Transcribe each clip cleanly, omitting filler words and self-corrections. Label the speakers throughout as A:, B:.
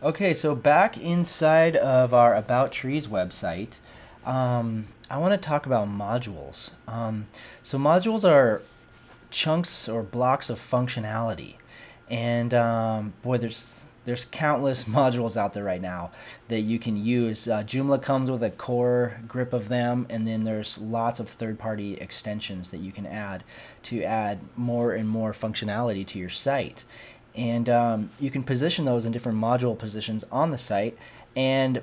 A: Okay, so back inside of our About Trees website, I want to talk about modules. So modules are chunks or blocks of functionality, and boy, there's countless modules out there right now that you can use. Joomla comes with a core grip of them, and then there's lots of third-party extensions that you can add to add more and more functionality to your site. And you can position those in different module positions on the site, and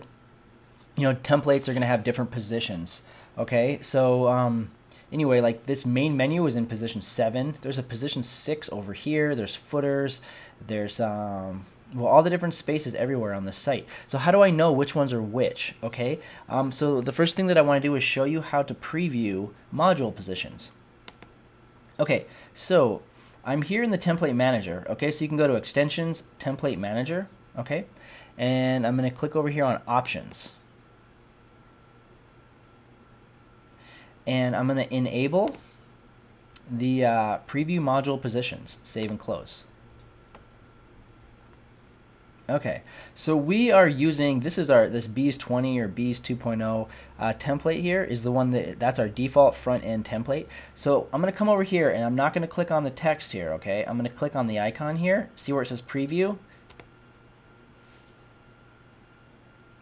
A: templates are going to have different positions. Okay, so anyway, like this main menu is in position 7. There's a position 6 over here. There's footers. There's well, all the different spaces everywhere on the site. So how do I know which ones are which? Okay, so the first thing that I want to do is show you how to preview module positions. Okay, so I'm here in the template manager. Okay, so you can go to extensions, template manager. Okay, and I'm going to click over here on options. And I'm going to enable the preview module positions, save and close. Okay, so we are using, this Bees 20 or Bees 2.0 template here is the one that's our default front end template. So I'm going to come over here and I'm not going to click on the text here, okay? I'm going to click on the icon here, see where it says preview.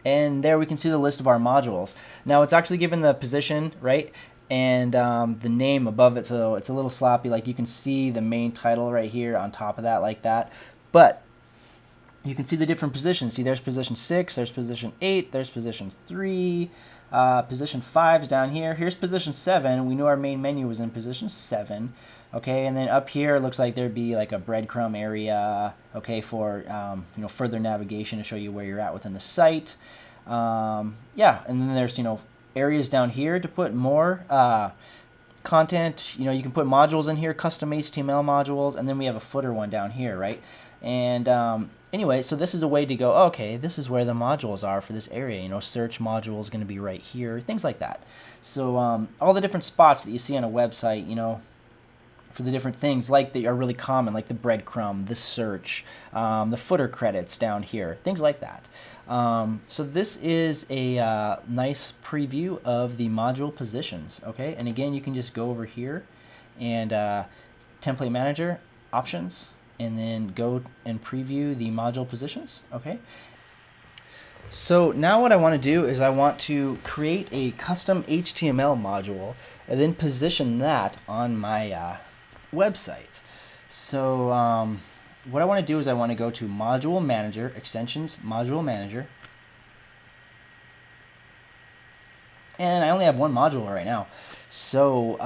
A: And there we can see the list of our modules. Now it's actually given the position, right? And the name above it, so it's a little sloppy. Like you can see the main title right here on top of that, like that. But you can see the different positions. See, there's position 6, there's position 8, there's position 3, position 5 is down here. Here's position 7. We knew our main menu was in position 7. Okay, and then up here it looks like there'd be like a breadcrumb area, okay, for further navigation to show you where you're at within the site. Yeah, and then there's areas down here to put more content. You can put modules in here, custom HTML modules, and then we have a footer one down here, right? And anyway, so this is a way to go, okay, this is where the modules are for this area. Search module is going to be right here, things like that. So all the different spots that you see on a website, for the different things like that are really common, like the breadcrumb, the search, the footer credits down here, things like that. So this is a nice preview of the module positions. Okay, and again, you can just go over here and template manager options, and then go and preview the module positions. Okay. So now what I want to do is I want to create a custom HTML module and then position that on my website. So what I want to do is I want to go to Module Manager, Extensions, Module Manager. And I only have one module right now. So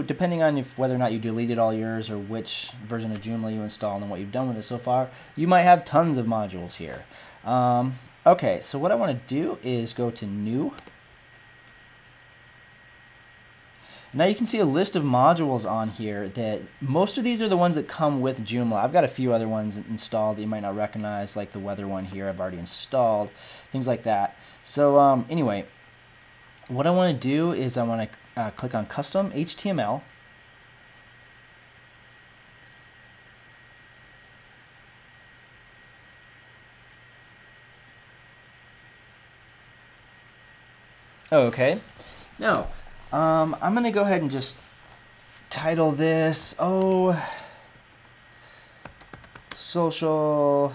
A: depending on whether or not you deleted all yours or which version of Joomla you installed and what you've done with it so far, you might have tons of modules here. Okay, so what I want to do is go to New. Now you can see a list of modules on here that most of these are the ones that come with Joomla. I've got a few other ones installed that you might not recognize, like the weather one here I've already installed, things like that. So anyway, what I want to do is I want to click on Custom HTML. Okay, now I'm going to go ahead and just title this, social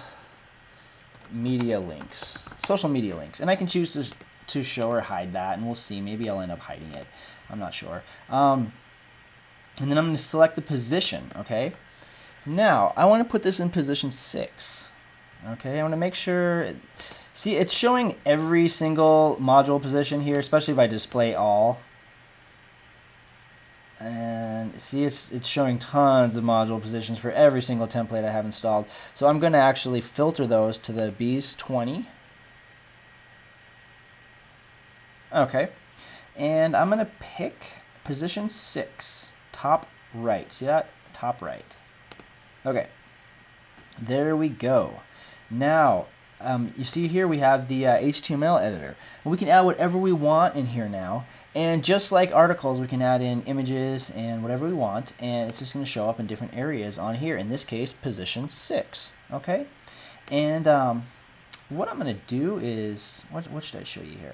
A: media links. Social media links. And I can choose to show or hide that, and we'll see. Maybe I'll end up hiding it. I'm not sure. And then I'm going to select the position, okay? Now, I want to put this in position 6. Okay, I want to make sure... See, it's showing every single module position here, especially if I display all. And see, it's showing tons of module positions for every single template I have installed. So I'm going to actually filter those to the Bees 20. Okay, and I'm going to pick position 6, top right. See that? Top right. Okay, there we go. Now, you see here we have the HTML editor. And we can add whatever we want in here now. And just like articles, we can add in images and whatever we want. And it's just going to show up in different areas on here. In this case, position 6. Okay? And what I'm going to do is, what should I show you here?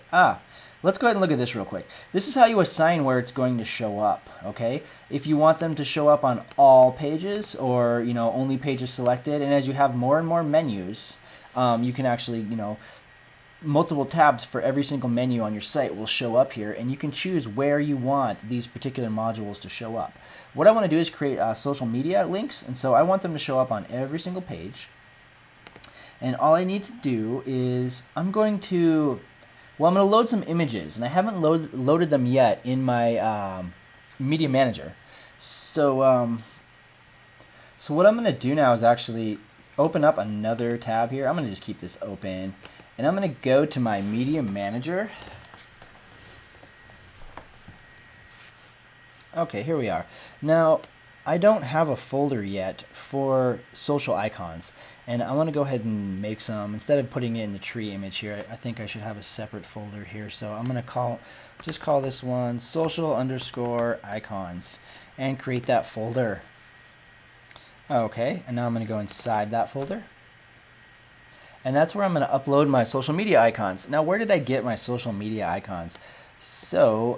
A: Let's go ahead and look at this real quick. This is how you assign where it's going to show up, okay? If you want them to show up on all pages or, only pages selected, and as you have more and more menus, you can actually, multiple tabs for every single menu on your site will show up here, and you can choose where you want these particular modules to show up. What I want to do is create social media links, and so I want them to show up on every single page. And all I need to do is I'm going to load some images, and I haven't loaded them yet in my media manager. So so what I'm going to do now is actually open up another tab here. I'm going to just keep this open, and I'm going to go to my media manager. Okay, here we are. Now, I don't have a folder yet for social icons, and I want to go ahead and make some. Instead of putting it in the tree image here, I think I should have a separate folder here. So I'm going to just call this one social_icons and create that folder. Okay, and now I'm going to go inside that folder. And that's where I'm going to upload my social media icons. Now, where did I get my social media icons? So,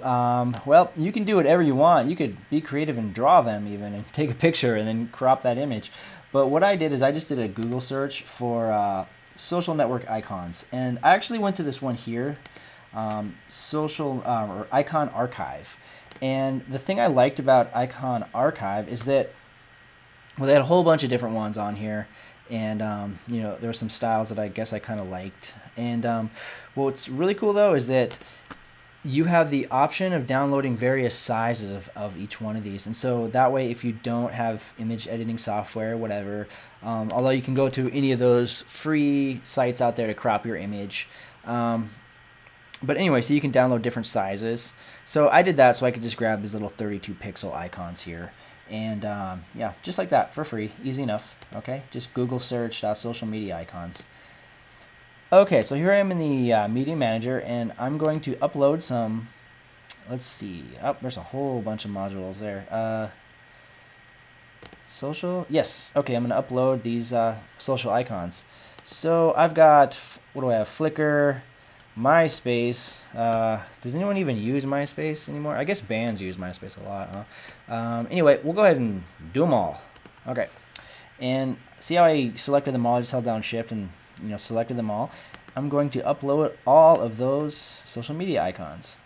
A: well, you can do whatever you want. You could be creative and draw them even and take a picture and then crop that image. But what I did is I just did a Google search for social network icons. And I actually went to this one here, social or icon archive. And the thing I liked about icon archive is that, well, they had a whole bunch of different ones on here. And there were some styles that I guess I kind of liked. And what's really cool though is that you have the option of downloading various sizes of each one of these, and so that way if you don't have image editing software, whatever, although you can go to any of those free sites out there to crop your image, but anyway, so you can download different sizes. So I did that so I could just grab these little 32 pixel icons here, and yeah, just like that, for free, easy enough. Okay, just Google search social media icons. Okay, so here I am in the Media Manager, and I'm going to upload some, let's see, there's a whole bunch of modules there. Social, yes, okay, I'm going to upload these social icons. So I've got, what do I have, Flickr, MySpace. Does anyone even use MySpace anymore? I guess bands use MySpace a lot, huh? Anyway, we'll go ahead and do them all. Okay, and see how I selected them all? I just held down Shift and selected them all. I'm going to upload all of those social media icons.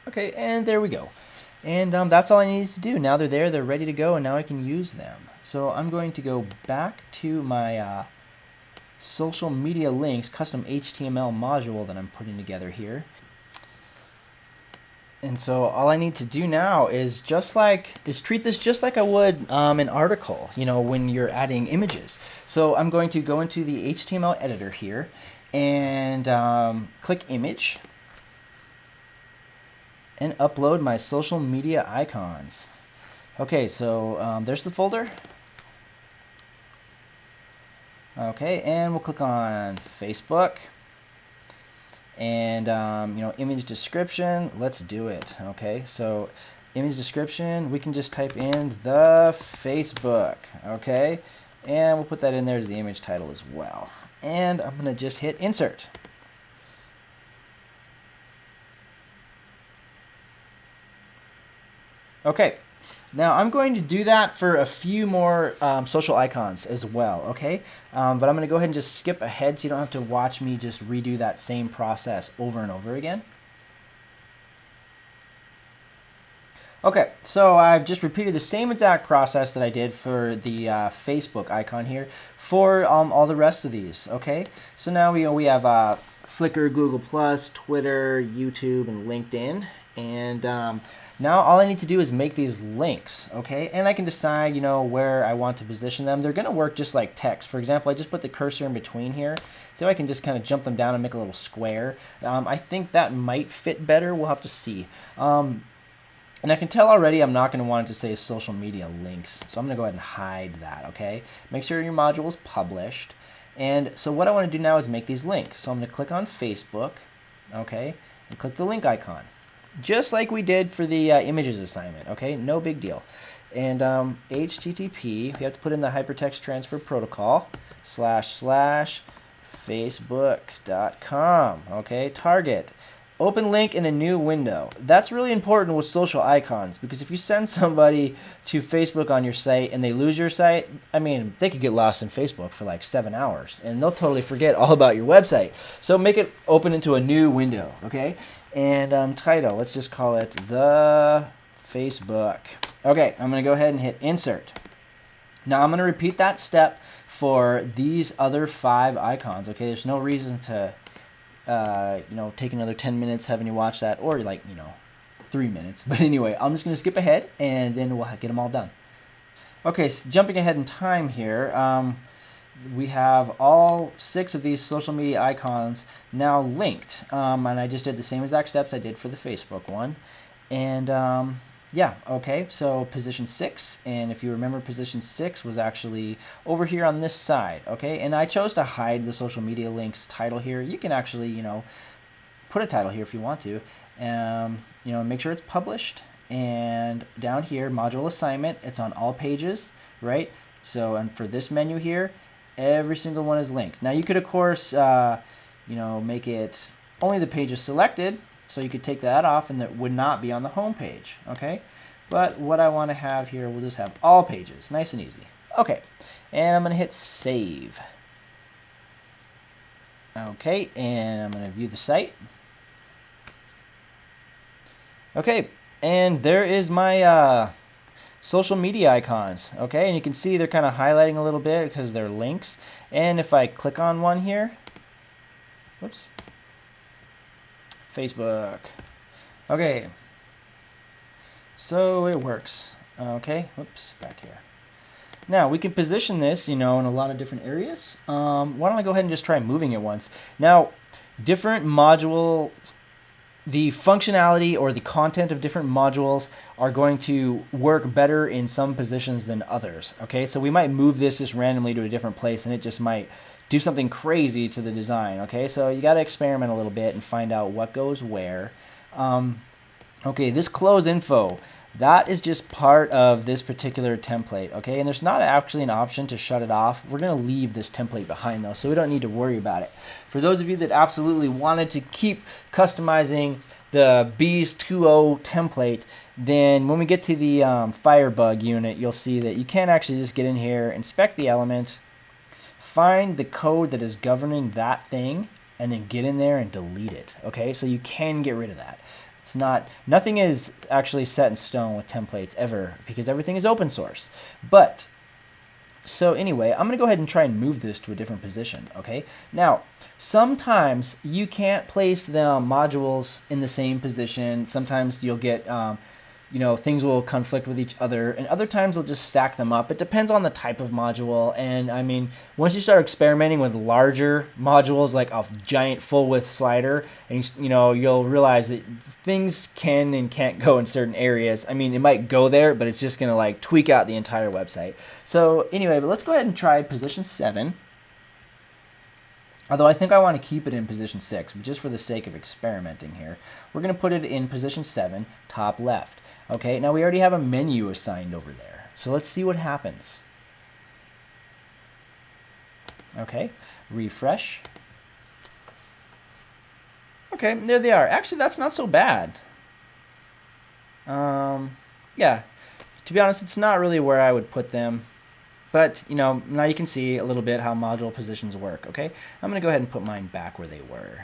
A: Okay, and there we go. And that's all I needed to do. Now they're there, they're ready to go, and now I can use them. So I'm going to go back to my social media links custom HTML module that I'm putting together here. And so all I need to do now is treat this just like I would an article, when you're adding images. So I'm going to go into the HTML editor here and click image and upload my social media icons. Okay, so there's the folder. Okay, and we'll click on Facebook. And image description, let's do it. Okay, so image description, we can just type in the Facebook. Okay, and we'll put that in there as the image title as well. And I'm going to just hit insert. Okay, now I'm going to do that for a few more social icons as well, okay? But I'm going to go ahead and just skip ahead so you don't have to watch me just redo that same process over and over again. Okay, so I've just repeated the same exact process that I did for the Facebook icon here for all the rest of these, okay? So now we have Flickr, Google+, Twitter, YouTube, and LinkedIn, and now all I need to do is make these links, okay? And I can decide, where I want to position them. They're going to work just like text. For example, I just put the cursor in between here, so I can just kind of jump them down and make a little square. I think that might fit better. We'll have to see. And I can tell already I'm not going to want it to say social media links, so I'm going to go ahead and hide that, okay? Make sure your module is published. And so what I want to do now is make these links. So I'm going to click on Facebook, okay, and click the link icon. Just like we did for the images assignment, okay? No big deal. And HTTP, we have to put in the hypertext transfer protocol / facebook.com. Okay, target. Open link in a new window. That's really important with social icons, because if you send somebody to Facebook on your site and they lose your site, I mean, they could get lost in Facebook for like 7 hours and they'll totally forget all about your website. So make it open into a new window, okay? And title, let's just call it The Facebook. Okay, I'm going to go ahead and hit insert. Now I'm going to repeat that step for these other 5 icons, okay? There's no reason to take another 10 minutes having you watch that, or 3 minutes. But anyway, I'm just going to skip ahead and then we'll get them all done. Okay, so jumping ahead in time here, we have all 6 of these social media icons now linked. And I just did the same exact steps I did for the Facebook one. And yeah, okay, so position 6, and if you remember, position 6 was actually over here on this side, okay? And I chose to hide the social media links title here. You can actually, put a title here if you want to. Make sure it's published. And down here, module assignment, it's on all pages, right? So, and for this menu here, every single one is linked. Now, you could, of course, make it only the pages selected, so you could take that off and that would not be on the home page, okay? But what I want to have here, we'll just have all pages, nice and easy. Okay, and I'm going to hit save. Okay, and I'm going to view the site. Okay, and there is my social media icons, okay? And you can see they're kind of highlighting a little bit because they're links. And if I click on one here, whoops, Facebook. Okay, so it works. Okay, whoops, back here. Now we can position this, in a lot of different areas. Why don't I go ahead and just try moving it once? Now, different modules, the functionality or the content of different modules are going to work better in some positions than others. Okay, so we might move this just randomly to a different place and it just might do something crazy to the design. Okay, so you got to experiment a little bit and find out what goes where. Okay, this close info, that is just part of this particular template, okay? And there's not actually an option to shut it off. We're going to leave this template behind though, so we don't need to worry about it. For those of you that absolutely wanted to keep customizing the Bees 2.0 template, then when we get to the Firebug unit, you'll see that you can actually just get in here, inspect the element, find the code that is governing that thing, and then get in there and delete it, okay? So you can get rid of that. Nothing is actually set in stone with templates ever, because everything is open source. But, so anyway, I'm going to go ahead and try and move this to a different position, okay? Now, sometimes you can't place the modules in the same position. Sometimes you'll get, things will conflict with each other, and other times they'll just stack them up. It depends on the type of module, and I mean, once you start experimenting with larger modules like a giant full width slider, and you'll realize that things can and can't go in certain areas. I mean, it might go there, but it's just gonna like tweak out the entire website. So anyway, but let's go ahead and try position 7. Although I think I want to keep it in position 6, but just for the sake of experimenting here, we're going to put it in position 7, top left. Okay, now we already have a menu assigned over there. So let's see what happens. Okay, refresh. Okay, there they are. Actually, that's not so bad. Yeah, to be honest, it's not really where I would put them. But, now you can see a little bit how module positions work, okay? I'm going to go ahead and put mine back where they were.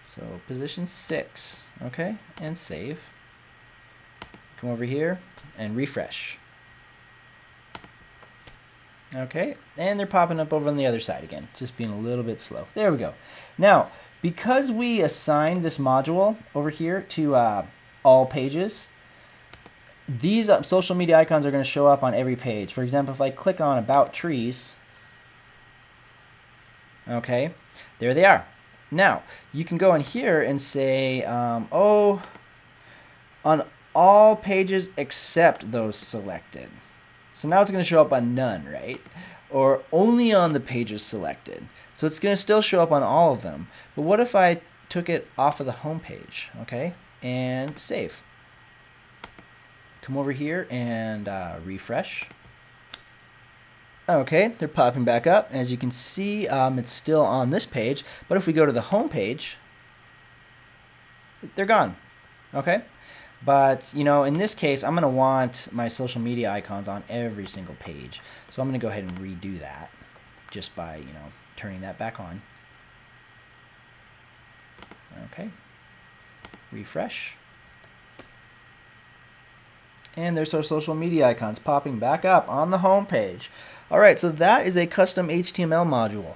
A: So, position 6, okay? And save. Come over here and refresh. Okay, and they're popping up over on the other side again, just being a little bit slow. There we go. Now, because we assigned this module over here to all pages, these social media icons are going to show up on every page. For example, if I click on About Trees, okay, there they are. Now, you can go in here and say, on all pages except those selected. So now it's going to show up on none, right? Or only on the pages selected. So it's going to still show up on all of them. But what if I took it off of the home page, okay, and save? come over here and refresh. Okay, they're popping back up. As you can see, it's still on this page, but if we go to the home page, they're gone. Okay, but in this case, I'm going to want my social media icons on every single page. So I'm going to go ahead and redo that just by turning that back on. Okay, refresh. And there's our social media icons popping back up on the home page. Alright, so that is a custom HTML module.